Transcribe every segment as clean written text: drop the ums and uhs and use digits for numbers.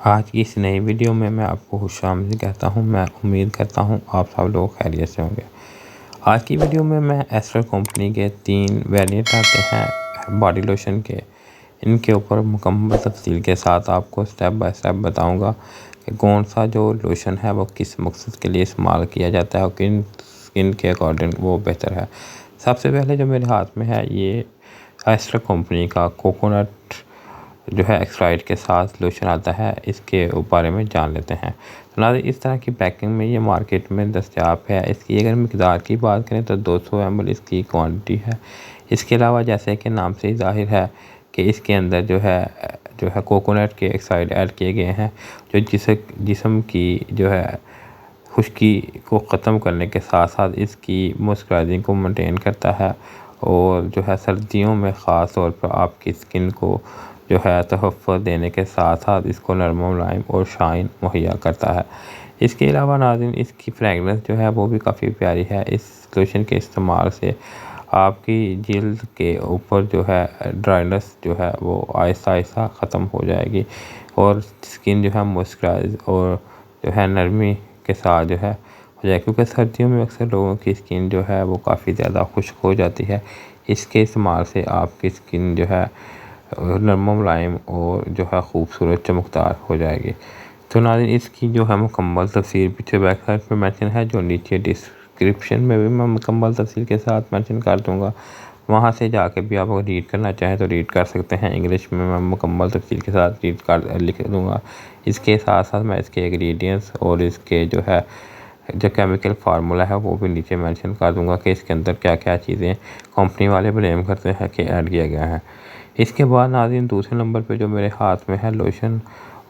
आज की इस नई वीडियो में मैं आपको खुशामदीद कहता हूँ। मैं उम्मीद करता हूँ आप सब लोग खैरियत से होंगे। आज की वीडियो में मैं एस्टर कंपनी के 3 वेरिएंट आते हैं बॉडी लोशन के, इनके ऊपर मुकम्मल तफसील के साथ आपको स्टेप बाय स्टेप बताऊँगा कि कौन सा जो लोशन है वो किस मकसद के लिए इस्तेमाल किया जाता है और किन स्किन के अकॉर्डिंग वो बेहतर है। सबसे पहले जो मेरे हाथ में है ये एस्टर कंपनी का कोकोनट जो है एक्सट्राइड के साथ लोशन आता है, इसके बारे में जान लेते हैं। तो नाज़रीन, इस तरह की पैकिंग में ये मार्केट में दस्तयाब है। इसकी अगर मकदार की बात करें तो 200 ml इसकी क्वांटिटी है। इसके अलावा जैसे कि नाम से ही ज़ाहिर है कि इसके अंदर जो है कोकोनट के एक्सट्राइड ऐड किए गए हैं, जो जिस्म की जो है खुश्की को ख़त्म करने के साथ साथ इसकी मॉइस्चराइजिंग को मेंटेन करता है और जो है सर्दियों में ख़ास तौर पर आपकी स्किन को जो है तहफ़्फ़ुज़ देने के साथ साथ इसको नरम मुलायम और शाइन मुहैया करता है। इसके अलावा नाज़रीन, इसकी फ्रेगरेंस जो है वो भी काफ़ी प्यारी है। इस लोशन के इस्तेमाल से आपकी जिल्द के ऊपर जो है ड्राइनेस जो है वो आहिस्ता आहिस्ता ख़त्म हो जाएगी और स्किन जो है मॉइस्चराइज और जो है नरमी के साथ जो है हो जाए, क्योंकि सर्दियों में अक्सर लोगों की स्किन जो है वो काफ़ी ज़्यादा खुश्क हो जाती है। इसके इस्तेमाल से आपकी स्किन जो है नरम मुलायम और जो है ख़ूबसूरत चमकदार हो जाएगी। तो नाज़रीन, इसकी जो है मुकम्मल तफसीर पीछे बैक साइड पर मेंशन है, जो नीचे डिस्क्रिप्शन में भी मैं मुकम्मल तफसील के साथ मेंशन कर दूँगा। वहाँ से जाके भी आप अगर रीड करना चाहें तो रीड कर सकते हैं। इंग्लिश में मैं मुकम्मल तफसील के साथ लिख दूँगा। इसके साथ साथ मैं इसके इंग्रेडिएंट्स और इसके जो केमिकल फार्मूला है वो भी नीचे मेंशन कर दूँगा कि इसके अंदर क्या क्या चीज़ें कंपनी वाले ब्लेम करते हैं कि ऐड किया गया है। इसके बाद नाज़रीन, दूसरे नंबर पे जो मेरे हाथ में है लोशन,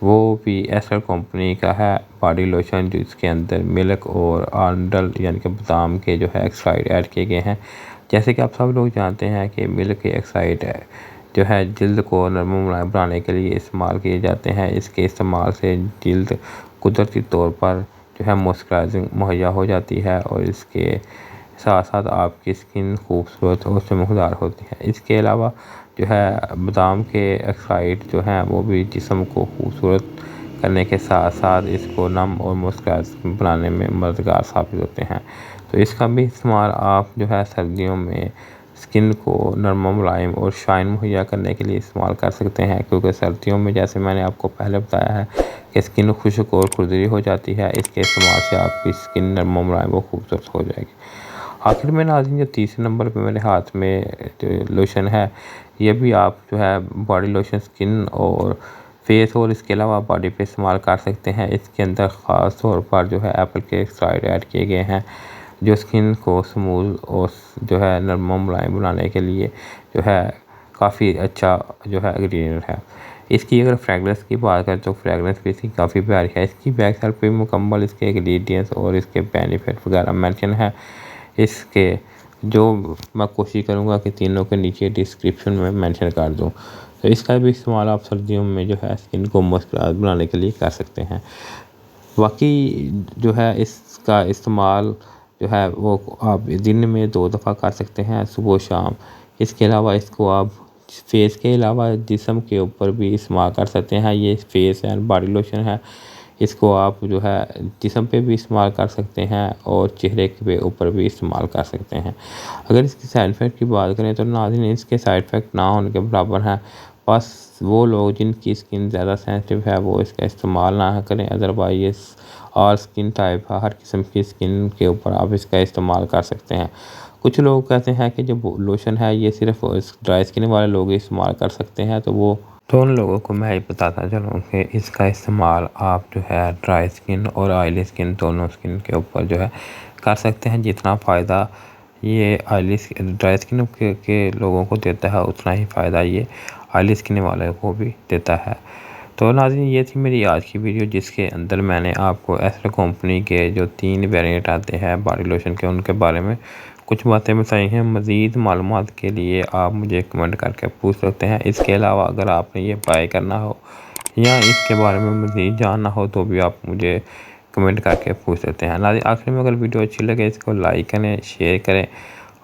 वो भी एस्टर कंपनी का है बॉडी लोशन, जो इसके अंदर मिल्क और आंडल यानी कि बादाम के जो है एक्सट्राइड ऐड किए गए हैं। जैसे कि आप सब लोग जानते हैं कि मिल्क के एक्सट्राइड जो है जिल्द को नरम मुलायम बनाने के लिए इस्तेमाल किए जाते हैं। इसके इस्तेमाल से जिल्द कुदरती तौर पर जो है मॉइस्चराइजिंग मुहैया हो जाती है और इसके साथ साथ आपकी स्किन खूबसूरत और चमकदार होती है। इसके अलावा जो है बादाम के एक्सट्राइड जो हैं वो भी जिस्म को खूबसूरत करने के साथ साथ इसको नम और मॉइस्चराइज बनाने में मददगार साबित होते हैं। तो इसका भी इस्तेमाल आप जो है सर्दियों में स्किन को नरम मुलायम और शाइन मुहैया करने के लिए इस्तेमाल कर सकते हैं, क्योंकि सर्दियों में जैसे मैंने आपको पहले बताया है कि स्किन खुश्क और खुरदरी हो जाती है। इसके इस्तेमाल से आपकी स्किन नरम मुलायम और खूबसूरत हो जाएगी। आखिर में नाज़रीन, जो तीसरे नंबर पे मेरे हाथ में जो लोशन है, ये भी आप जो है बॉडी लोशन स्किन और फेस और इसके अलावा बॉडी पे इस्तेमाल कर सकते हैं। इसके अंदर ख़ास तौर पर जो है एप्पल के एक्सट्राइड ऐड किए गए हैं, जो स्किन को स्मूथ और जो है नरम मुलायम बनाने के लिए जो है काफ़ी अच्छा जो है इंग्रेडिएंट है। इसकी अगर फ्रेगरेंस की बात करें तो फ्रेगरेंस भी इसकी काफ़ी प्यारी है। इसकी बैक साइड पे मुकम्मल इसके इंग्रेडिएंट्स और इसके बेनिफिट वगैरह मेंशन है। इसके जो मैं कोशिश करूँगा कि तीनों के नीचे डिस्क्रिप्शन में मेंशन कर दूँ। तो इसका भी इस्तेमाल आप सर्दियों में जो है स्किन को मॉइस्चराइज बनाने के लिए कर सकते हैं। बाकी जो है इसका इस्तेमाल जो है वो आप दिन में 2 दफ़ा कर सकते हैं, सुबह शाम। इसके अलावा इसको आप फेस के अलावा जिस्म के ऊपर भी इस्तेमाल कर सकते हैं। ये फेस एंड बॉडी लोशन है, इसको आप जो है जिस्म पे भी इस्तेमाल कर सकते हैं और चेहरे के ऊपर भी इस्तेमाल कर सकते हैं। अगर इसकी साइड इफ़ेक्ट की बात करें तो नाज़रीन, इसके साइड इफ़ेक्ट ना होने के बराबर हैं। बस वो लोग जिनकी स्किन ज़्यादा सेंसिटिव है वो इसका इस्तेमाल ना करें। अदरवाइज़ ऑल स्किन टाइप हर किस्म की स्किन के ऊपर आप इसका इस्तेमाल कर सकते हैं। कुछ लोग कहते हैं कि जो लोशन है ये सिर्फ़ ड्राई स्किन वाले लोग इस्तेमाल कर सकते हैं, तो उन लोगों को मैं ये बताता चलूँ कि इसका इस्तेमाल आप जो है ड्राई स्किन और ऑयली स्किन दोनों स्किन के ऊपर जो है कर सकते हैं। जितना फ़ायदा ये ड्राई स्किन के लोगों को देता है, उतना ही फ़ायदा ये ऑयली स्किन वाले को भी देता है। तो नाज़रीन, ये थी मेरी आज की वीडियो, जिसके अंदर मैंने आपको एस्टर कंपनी के जो 3 वेरिएंट आते हैं बॉडी लोशन के, उनके बारे में कुछ बातें बताई हैं। मज़ीद मालूमात के लिए आप मुझे कमेंट करके पूछ सकते हैं। इसके अलावा अगर आपने ये बाय करना हो या इसके बारे में मज़ीद जानना हो तो भी आप मुझे कमेंट करके पूछ सकते हैं। नाज़रीन, आखिर में अगर वीडियो अच्छी लगे इसको लाइक करें, शेयर करें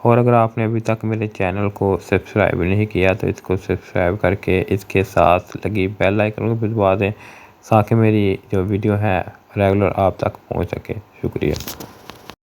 और अगर आपने अभी तक मेरे चैनल को सब्सक्राइब नहीं किया तो इसको सब्सक्राइब करके इसके साथ लगी बेल आइकन को भी दबा दें, ताकि मेरी जो वीडियो है रेगुलर आप तक पहुंच सके। शुक्रिया।